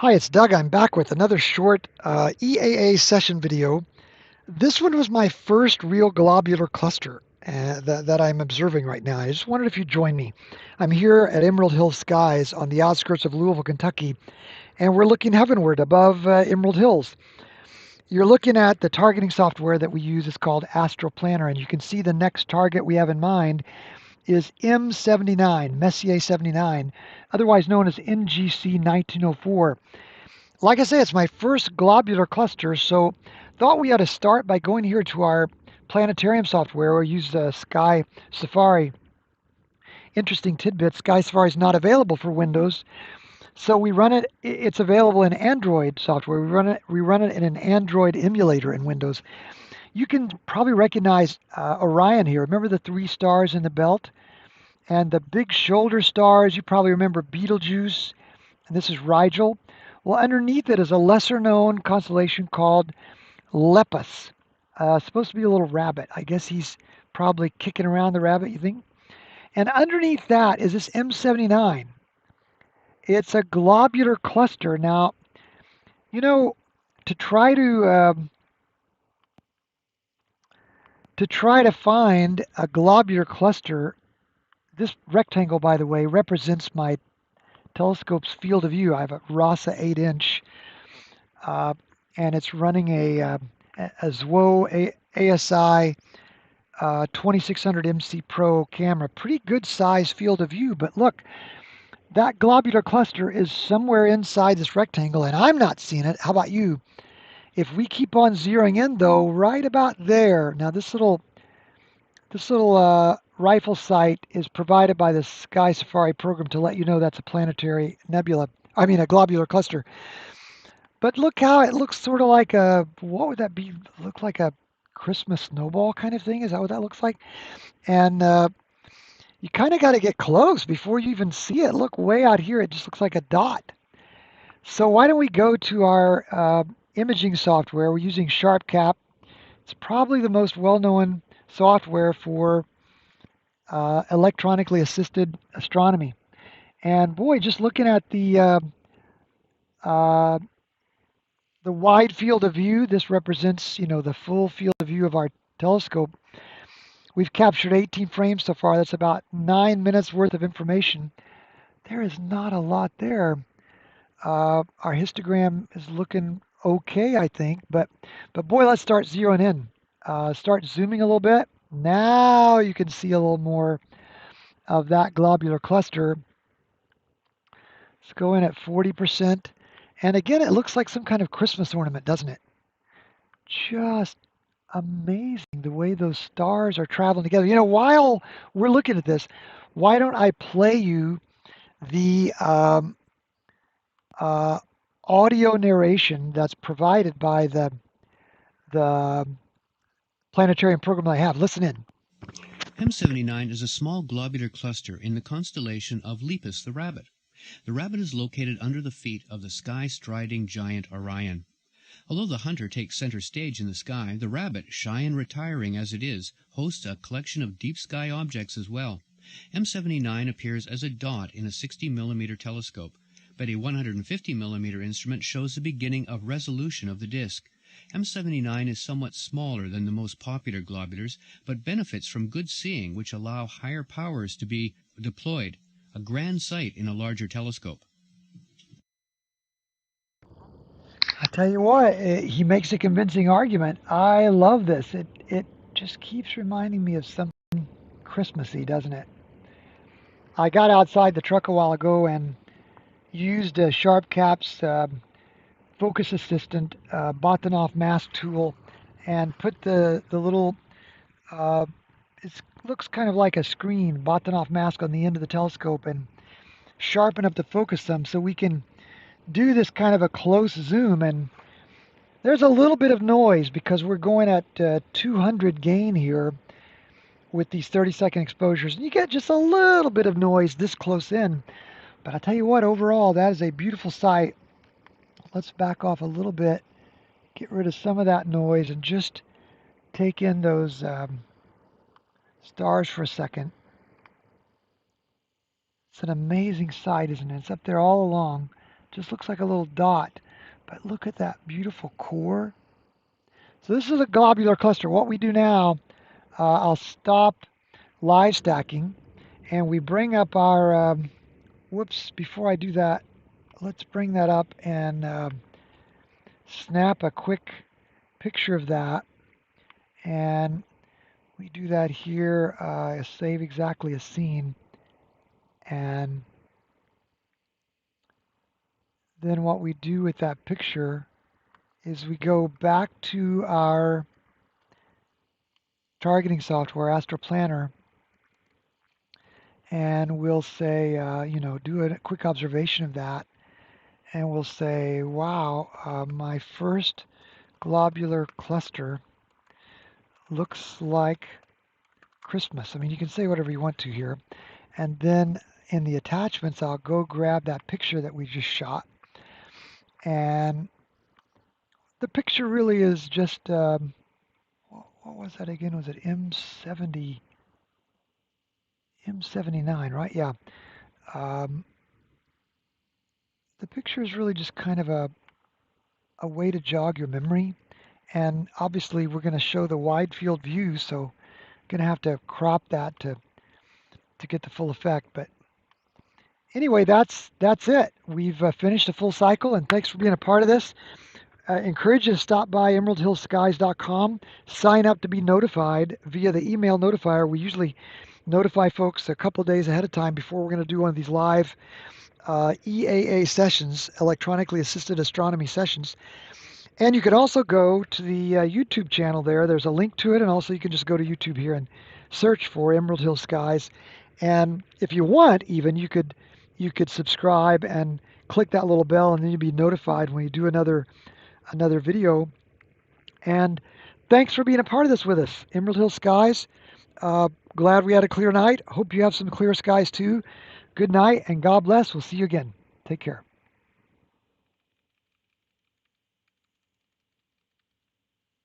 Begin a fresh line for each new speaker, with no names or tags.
Hi, it's Doug. I'm back with another short EAA session video. This one was my first real globular cluster that I'm observing right now. I just wondered if you'd join me. I'm here at Emerald Hill Skies on the outskirts of Louisville, Kentucky, and we're looking heavenward above Emerald Hills. You're looking at the targeting software that we use. It's called Astro Planner, and you can see the next target we have in mind is M79, Messier 79, otherwise known as NGC 1904. Like I say, it's my first globular cluster, so thought we ought to start by going here to our planetarium software or use SkySafari. Interesting tidbit, SkySafari is not available for Windows, so we run it. It's available in Android software. We run it in an Android emulator in Windows. You can probably recognize Orion here. Remember the three stars in the belt and the big shoulder stars? You probably remember Betelgeuse, and this is Rigel. Well, underneath it is a lesser-known constellation called Lepus. Supposed to be a little rabbit. I guess he's probably kicking around the rabbit, you think? And underneath that is this M79. It's a globular cluster. Now, you know, to try to find a globular cluster, this rectangle, by the way, represents my telescope's field of view. I have a RASA 8-inch, and it's running a ZWO ASI 2600 MC Pro camera. Pretty good size field of view, but look, that globular cluster is somewhere inside this rectangle, and I'm not seeing it. How about you? If we keep on zeroing in, though, right about there. Now, this little rifle sight is provided by the SkySafari program to let you know that's a planetary nebula. I mean, a globular cluster. But look how it looks, sort of like what would that be? Look like a Christmas snowball kind of thing? Is that what that looks like? And you kind of got to get close before you even see it. Look way out here, it just looks like a dot. So why don't we go to our imaging software? We're using SharpCap. It's probably the most well-known software for electronically assisted astronomy. And boy, just looking at uh, the wide field of view, this represents, the full field of view of our telescope. We've captured 18 frames so far. That's about 9 minutes worth of information. There is not a lot there. Our histogram is looking okay, I think, but boy, let's start zeroing in. Start zooming a little bit. Now you can see a little more of that globular cluster. Let's go in at 40%. And again, it looks like some kind of Christmas ornament, doesn't it? Just amazing the way those stars are traveling together. While we're looking at this, why don't I play you the audio narration that's provided by the planetarium program I have. Listen in.
M79 is a small globular cluster in the constellation of Lepus the rabbit. The rabbit is located under the feet of the sky-striding giant Orion. Although the hunter takes center stage in the sky, the rabbit, shy and retiring as it is, hosts a collection of deep sky objects as well. M79 appears as a dot in a 60mm telescope, but a 150mm instrument shows the beginning of resolution of the disk. M79 is somewhat smaller than the most popular globulars, but benefits from good seeing, which allow higher powers to be deployed, a grand sight in a larger telescope.
I tell you what, he makes a convincing argument. I love this. It just keeps reminding me of something Christmassy, doesn't it? I got outside the truck a while ago and used SharpCap's focus assistant, Botanoff mask tool, and put the little it looks kind of like a screen Botanoff mask on the end of the telescope and sharpen up the focus some so we can do this kind of a close zoom. And there's a little bit of noise because we're going at 200 gain here with these 30-second exposures, and you get just a little bit of noise this close in. But I tell you what, overall, that is a beautiful sight. Let's back off a little bit, get rid of some of that noise, and just take in those stars for a second. It's an amazing sight, isn't it? It's up there all along Just looks like a little dot. But look at that beautiful core. So this is a globular cluster. What we do now, I'll stop live stacking, and we bring up our, whoops, before I do that, let's bring that up and snap a quick picture of that. And we do that here, save exactly a scene. And then what we do with that picture is we go back to our targeting software, Astro Planner, and we'll say, do a quick observation of that. And we'll say, wow, my first globular cluster looks like Christmas. I mean, you can say whatever you want to here. And then in the attachments, I'll go grab that picture that we just shot. And the picture really is just, what was that again? Was it M79, right? Yeah. Um, the picture is really just kind of a way to jog your memory. And obviously, we're going to show the wide field view, so going to have to crop that to get the full effect. But anyway, that's it. We've finished a full cycle, and thanks for being a part of this. Encourage you to stop by emeraldhillskies.com, sign up to be notified via the email notifier. We usually notify folks a couple days ahead of time before we're going to do one of these live EAA sessions, electronically assisted astronomy sessions. And you could also go to the YouTube channel there. There's a link to it, and also you can just go to YouTube here and search for Emerald Hill Skies. And if you want, even you could subscribe and click that little bell, and then you'll be notified when you do another video. And thanks for being a part of this with us, Emerald Hill Skies. Glad we had a clear night. Hope you have some clear skies too. Good night, and God bless. We'll see you again. Take care.